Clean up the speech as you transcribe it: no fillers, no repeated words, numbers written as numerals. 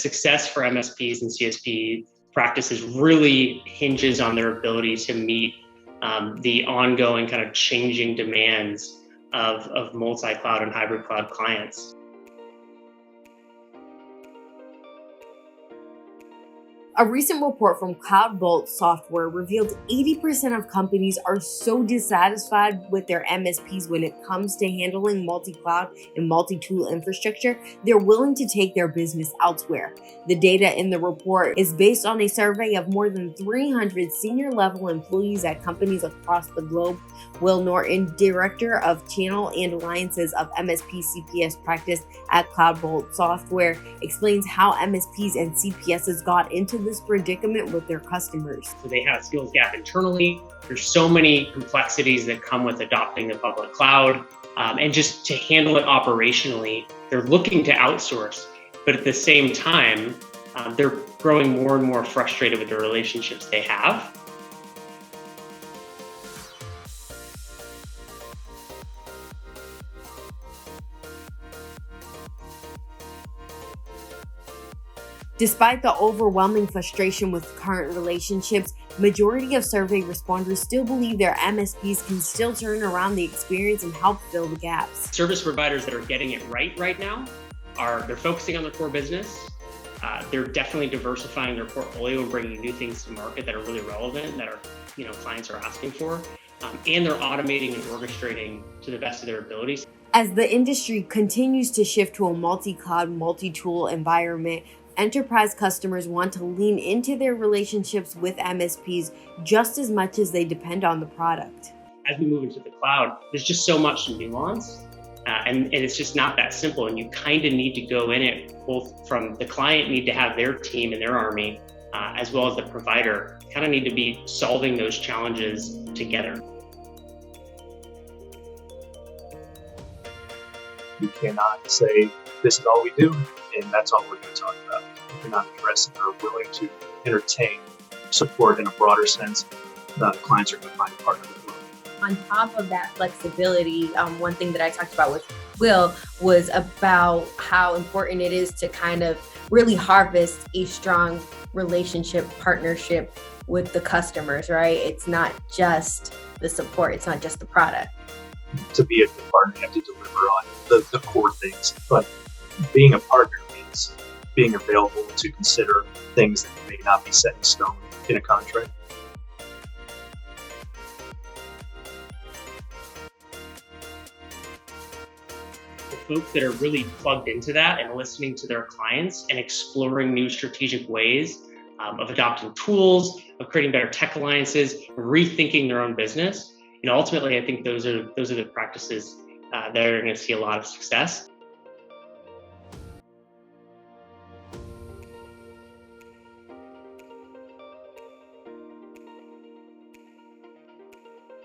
success for MSPs and CSP practices really hinges on their ability to meet the ongoing kind of changing demands of multi-cloud and hybrid cloud clients. A recent report from Cloudbolt Software revealed 80% of companies are so dissatisfied with their MSPs when it comes to handling multi-cloud and multi-tool infrastructure, they're willing to take their business elsewhere. The data in the report is based on a survey of more than 300 senior-level employees at companies across the globe. Will Norton, Director of Channel and Alliances of MSP CPS practice at Cloudbolt Software, explains how MSPs and CPSs got into this predicament with their customers. So they have a skills gap internally. There's so many complexities that come with adopting the public cloud. And just to handle it operationally, they're looking to outsource. But at the same time, they're growing more and more frustrated with the relationships they have. Despite the overwhelming frustration with current relationships, majority of survey responders still believe their MSPs can still turn around the experience and help fill the gaps. Service providers that are getting it right now they're focusing on their core business. They're definitely diversifying their portfolio and bringing new things to market that are really relevant, that clients are asking for, and they're automating and orchestrating to the best of their abilities. As the industry continues to shift to a multi-cloud, multi-tool environment, enterprise customers want to lean into their relationships with MSPs just as much as they depend on the product. As we move into the cloud, there's just so much nuance, and it's just not that simple. And you kind of need to go in it both from the client need to have their team and their army, as well as the provider kind of need to be solving those challenges together. You cannot say, this is all we do, and that's all we're going to talk about. If you're not interested or willing to entertain support in a broader sense, the clients are going to find a partner that will. On top of that flexibility, one thing that I talked about with Will was about how important it is to kind of really harvest a strong relationship, partnership with the customers, right? It's not just the support, it's not just the product. To be a good partner, you have to deliver on the core things, but being a partner means being available to consider things that may not be set in stone in a contract. The folks that are really plugged into that and listening to their clients and exploring new strategic ways of adopting tools, of creating better tech alliances, rethinking their own business. Ultimately, I think those are the practices that are going to see a lot of success.